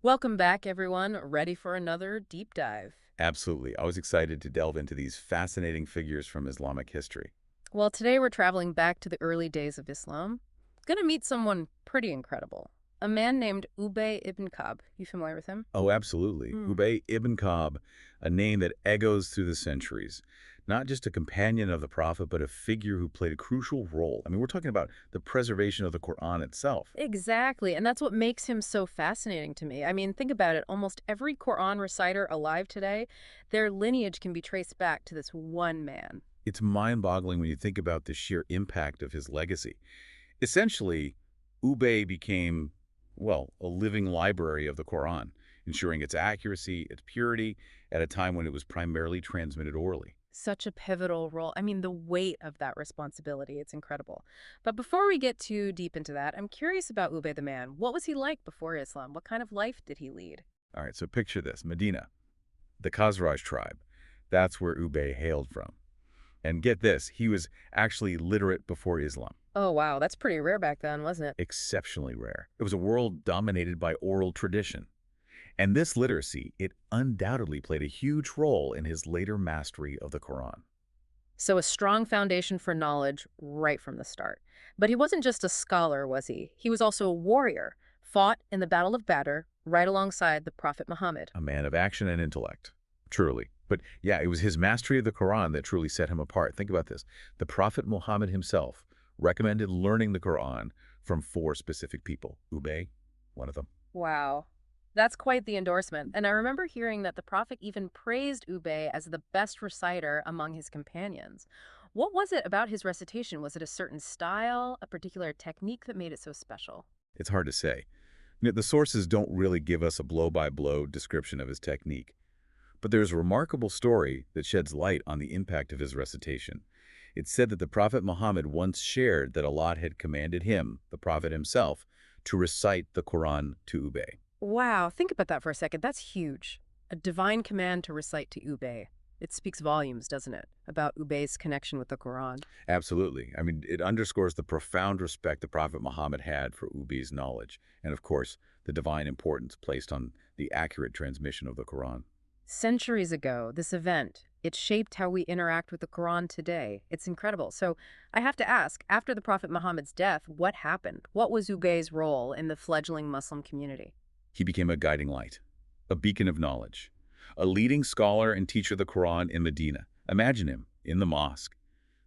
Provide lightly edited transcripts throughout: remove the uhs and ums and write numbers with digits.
Welcome back, everyone. Ready for another deep dive. Absolutely. I was excited to delve into these fascinating figures from Islamic history. Well, today we're traveling back to the early days of Islam. Gonna meet someone pretty incredible. A man named Ubay ibn Ka'b. You familiar with him? Oh, absolutely. Hmm. Ubay ibn Ka'b, a name that echoes through the centuries. Not just a companion of the Prophet, but a figure who played a crucial role. I mean, we're talking about the preservation of the Quran itself. Exactly, and that's what makes him so fascinating to me. I mean, think about it. Almost every Quran reciter alive today, their lineage can be traced back to this one man. It's mind-boggling when you think about the sheer impact of his legacy. Essentially, Ubay became, well, a living library of the Quran, ensuring its accuracy, its purity, at a time when it was primarily transmitted orally. Such a pivotal role. I mean, the weight of that responsibility, it's incredible. But before we get too deep into that, I'm curious about Ubay the man. What was he like before Islam? What kind of life did he lead? All right, so picture this, Medina, the Khazraj tribe. That's where Ubay hailed from. And get this, he was actually literate before Islam. Oh, wow, that's pretty rare back then, wasn't it? Exceptionally rare. It was a world dominated by oral tradition. And this literacy, it undoubtedly played a huge role in his later mastery of the Quran. So a strong foundation for knowledge right from the start. But he wasn't just a scholar, was he? He was also a warrior, fought in the Battle of Badr right alongside the Prophet Muhammad. A man of action and intellect, truly. But yeah, it was his mastery of the Quran that truly set him apart. Think about this. The Prophet Muhammad himself recommended learning the Quran from four specific people. Ubay, one of them. Wow. That's quite the endorsement. And I remember hearing that the Prophet even praised Ubay as the best reciter among his companions. What was it about his recitation? Was it a certain style, a particular technique that made it so special? It's hard to say. The sources don't really give us a blow-by-blow description of his technique. But there's a remarkable story that sheds light on the impact of his recitation. It's said that the Prophet Muhammad once shared that Allah had commanded him, the Prophet himself, to recite the Quran to Ubay. Wow, think about that for a second. That's huge. A divine command to recite to Ubay. It speaks volumes, doesn't it, about Ubay's connection with the Quran? Absolutely. I mean, it underscores the profound respect the Prophet Muhammad had for Ubay's knowledge, and of course, the divine importance placed on the accurate transmission of the Quran. Centuries ago, this event, it shaped how we interact with the Quran today. It's incredible. So I have to ask, after the Prophet Muhammad's death, what happened? What was Ubay's role in the fledgling Muslim community? He became a guiding light, a beacon of knowledge, a leading scholar and teacher of the Quran in Medina. Imagine him in the mosque,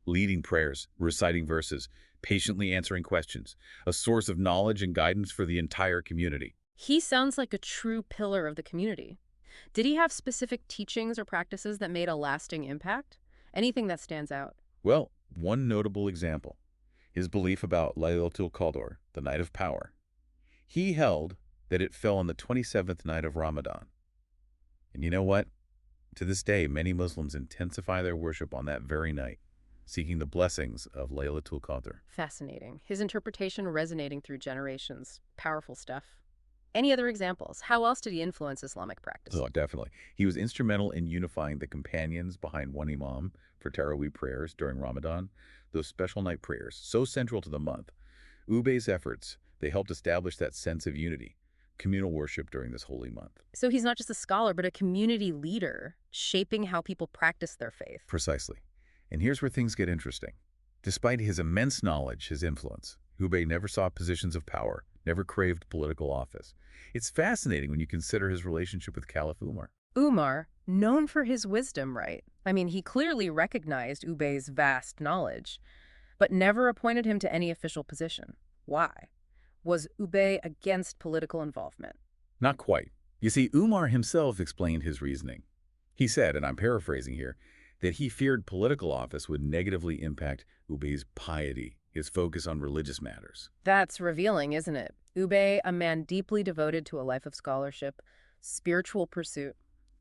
leading prayers, reciting verses, patiently answering questions, a source of knowledge and guidance for the entire community. He sounds like a true pillar of the community. Did he have specific teachings or practices that made a lasting impact? Anything that stands out? Well, one notable example, his belief about Laylatul Qadr, the night of power. He held that it fell on the 27th night of Ramadan. And you know what? To this day, many Muslims intensify their worship on that very night, seeking the blessings of Laylatul Qadr. Fascinating. His interpretation resonating through generations. Powerful stuff. Any other examples? How else did he influence Islamic practice? Oh, definitely. He was instrumental in unifying the companions behind one imam for Taraweeh prayers during Ramadan, those special night prayers, so central to the month. Ubay's efforts, they helped establish that sense of unity, communal worship during this holy month. So he's not just a scholar, but a community leader, shaping how people practice their faith. Precisely. And here's where things get interesting. Despite his immense knowledge, his influence, Ubay never sought positions of power, never craved political office. It's fascinating when you consider his relationship with Caliph Umar. Umar, known for his wisdom, right? I mean, he clearly recognized Ubay's vast knowledge, but never appointed him to any official position. Why? Was Ubay against political involvement? Not quite. You see, Umar himself explained his reasoning. He said, and I'm paraphrasing here, that he feared political office would negatively impact Ubay's piety, his focus on religious matters. That's revealing, isn't it? Ubay, a man deeply devoted to a life of scholarship, spiritual pursuit,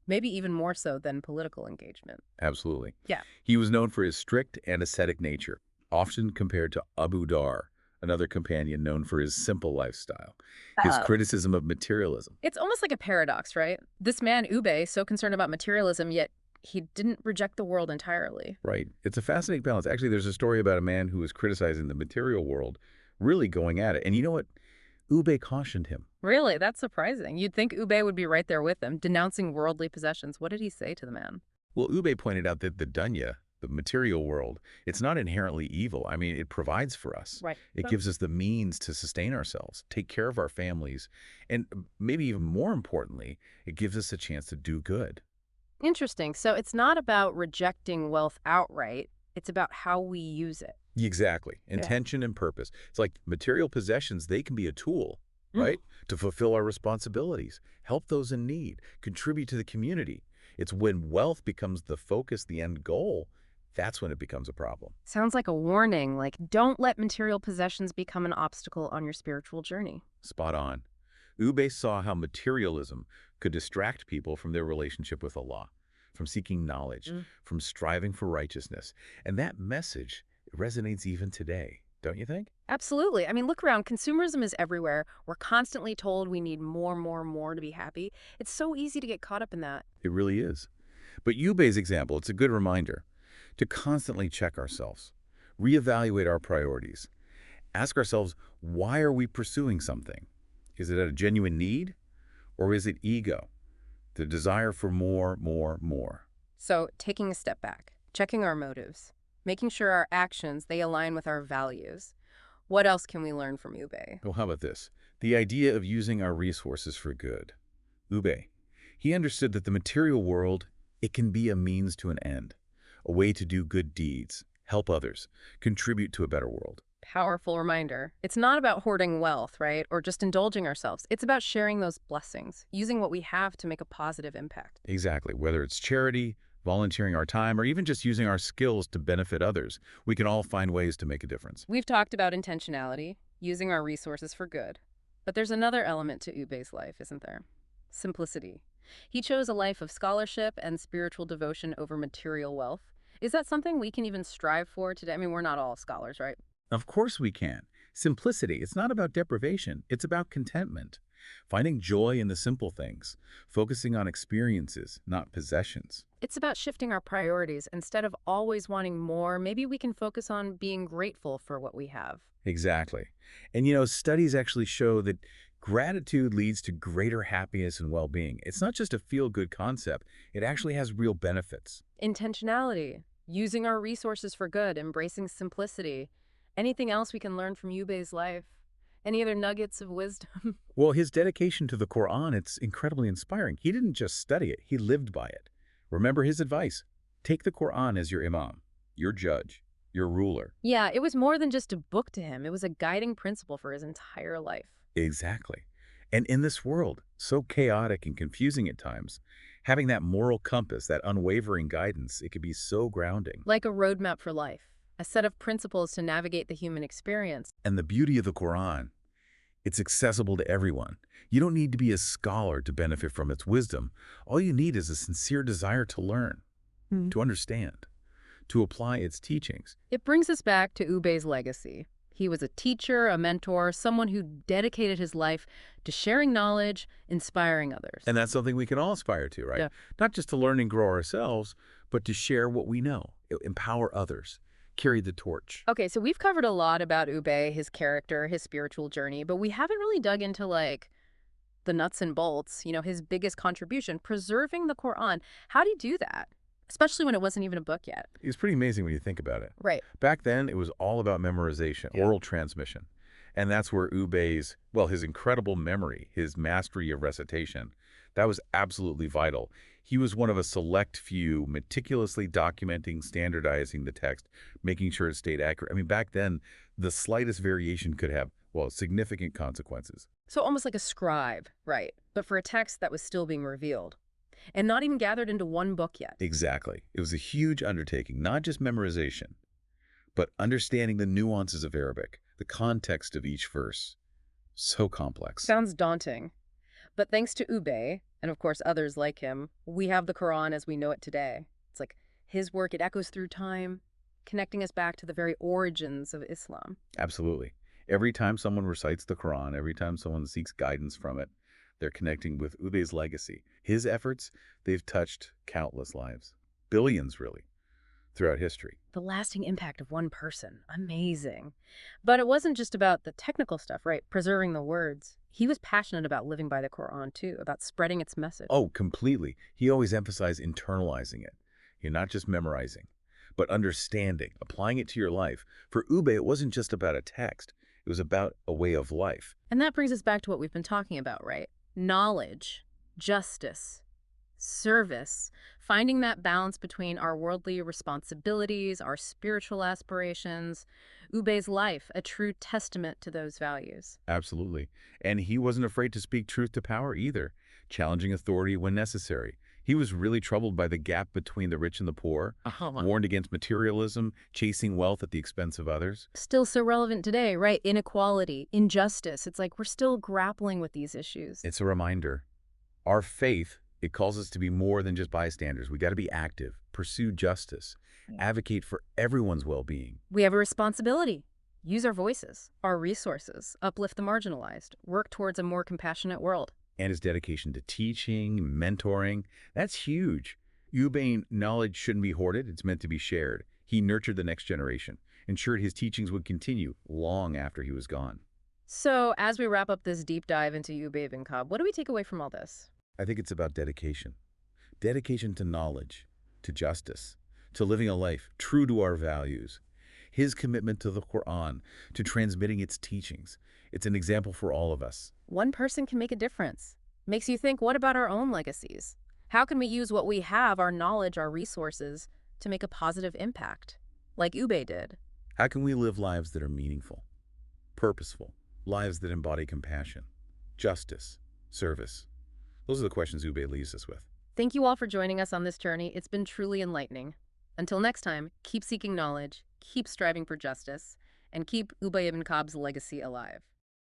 maybe even more so than political engagement. Absolutely. Yeah. He was known for his strict and ascetic nature, often compared to Abu Dar, another companion known for his simple lifestyle. His criticism of materialism. It's almost like a paradox, right? This man, Ubay, so concerned about materialism, yet he didn't reject the world entirely. Right. It's a fascinating balance. Actually, there's a story about a man who was criticizing the material world, really going at it. And you know what? Ubay cautioned him. Really? That's surprising. You'd think Ubay would be right there with him, denouncing worldly possessions. What did he say to the man? Well, Ubay pointed out that the dunya, the material world, it's not inherently evil. I mean, it provides for us. Right. It gives us the means to sustain ourselves, take care of our families, and maybe even more importantly, it gives us a chance to do good. Interesting. So it's not about rejecting wealth outright, it's about how we use it. Exactly. Yeah. Intention and purpose. It's like material possessions, they can be a tool, Mm. right? To fulfill our responsibilities, help those in need, contribute to the community. It's when wealth becomes the focus, the end goal, that's when it becomes a problem. Sounds like a warning, like don't let material possessions become an obstacle on your spiritual journey. Spot on. Ubay saw how materialism could distract people from their relationship with Allah, from seeking knowledge, Mm. from striving for righteousness. And that message resonates even today, don't you think? Absolutely. I mean, look around. Consumerism is everywhere. We're constantly told we need more, more, more to be happy. It's so easy to get caught up in that. It really is. But Ubay's example, it's a good reminder to constantly check ourselves, reevaluate our priorities, ask ourselves, why are we pursuing something? Is it a genuine need or is it ego, the desire for more, more, more? So, taking a step back, checking our motives, making sure our actions they align with our values. What else can we learn from Ubay? Well, how about this? The idea of using our resources for good. Ubay, he understood that the material world, it can be a means to an end, a way to do good deeds, help others, contribute to a better world. Powerful reminder. It's not about hoarding wealth, right? Or just indulging ourselves. It's about sharing those blessings, using what we have to make a positive impact. Exactly. Whether it's charity, volunteering our time, or even just using our skills to benefit others, we can all find ways to make a difference. We've talked about intentionality, using our resources for good. But there's another element to Ubay's life, isn't there? Simplicity. He chose a life of scholarship and spiritual devotion over material wealth. Is that something we can even strive for today? I mean, we're not all scholars, right? Of course we can. Simplicity, it's not about deprivation, it's about contentment. Finding joy in the simple things, focusing on experiences, not possessions. It's about shifting our priorities. Instead of always wanting more, maybe we can focus on being grateful for what we have. Exactly. And studies actually show that gratitude leads to greater happiness and well-being. It's not just a feel-good concept, it actually has real benefits. Intentionality, using our resources for good, embracing simplicity. Anything else we can learn from Yube's life? Any other nuggets of wisdom? Well, his dedication to the Quran, it's incredibly inspiring. He didn't just study it, he lived by it. Remember his advice. Take the Quran as your imam, your judge, your ruler. Yeah, it was more than just a book to him. It was a guiding principle for his entire life. Exactly. And in this world, so chaotic and confusing at times, having that moral compass, that unwavering guidance, it could be so grounding. Like a roadmap for life, a set of principles to navigate the human experience. And the beauty of the Quran, it's accessible to everyone. You don't need to be a scholar to benefit from its wisdom. All you need is a sincere desire to learn, to understand, to apply its teachings. It brings us back to Ube's legacy. He was a teacher, a mentor, someone who dedicated his life to sharing knowledge, inspiring others. And that's something we can all aspire to, right? Yeah. Not just to learn and grow ourselves, but to share what we know, empower others, carry the torch. Okay, so we've covered a lot about Ube, his character, his spiritual journey, but we haven't really dug into the nuts and bolts, his biggest contribution, preserving the Quran. How do you do that? Especially when it wasn't even a book yet. It's pretty amazing when you think about it. Right. Back then, it was all about memorization, Yeah. oral transmission. And that's where Ubay's, well, his incredible memory, his mastery of recitation, that was absolutely vital. He was one of a select few meticulously documenting, standardizing the text, making sure it stayed accurate. I mean, back then, the slightest variation could have, well, significant consequences. So almost like a scribe, right? But for a text that was still being revealed and not even gathered into one book yet. Exactly. It was a huge undertaking, not just memorization, but understanding the nuances of Arabic, the context of each verse. So complex. Sounds daunting. But thanks to Ube, and of course others like him, we have the Quran as we know it today. It's like his work, it echoes through time, connecting us back to the very origins of Islam. Absolutely. Every time someone recites the Quran, every time someone seeks guidance from it, they're connecting with Ubay's legacy. His efforts, they've touched countless lives. Billions, really. throughout history. The lasting impact of one person. Amazing. But it wasn't just about the technical stuff, right? Preserving the words. He was passionate about living by the Quran too, about spreading its message. Oh, completely. He always emphasized internalizing it. You're not just memorizing, but understanding, applying it to your life. For Ubay, it wasn't just about a text. It was about a way of life. And that brings us back to what we've been talking about, right? Knowledge, justice, service, finding that balance between our worldly responsibilities, our spiritual aspirations. Ubay's life, a true testament to those values. Absolutely. And he wasn't afraid to speak truth to power either, challenging authority when necessary. He was really troubled by the gap between the rich and the poor, warned against materialism, chasing wealth at the expense of others. Still so relevant today, right? Inequality, injustice. It's like we're still grappling with these issues. It's a reminder. Our faith, it calls us to be more than just bystanders. We got to be active, pursue justice, advocate for everyone's well-being. We have a responsibility. Use our voices, our resources, uplift the marginalized, work towards a more compassionate world. And his dedication to teaching, mentoring, that's huge. Urbane knowledge shouldn't be hoarded, it's meant to be shared. He nurtured the next generation, ensured his teachings would continue long after he was gone. So, as we wrap up this deep dive into Ubay ibn Ka'b, what do we take away from all this? I think it's about dedication. Dedication to knowledge, to justice, to living a life true to our values. His commitment to the Quran, to transmitting its teachings. It's an example for all of us. One person can make a difference. Makes you think, what about our own legacies? How can we use what we have, our knowledge, our resources, to make a positive impact, like Ubay did? How can we live lives that are meaningful, purposeful, lives that embody compassion, justice, service? Those are the questions Ubay leaves us with. Thank you all for joining us on this journey. It's been truly enlightening. Until next time, keep seeking knowledge, keep striving for justice, and keep Ubay ibn Ka'b's legacy alive.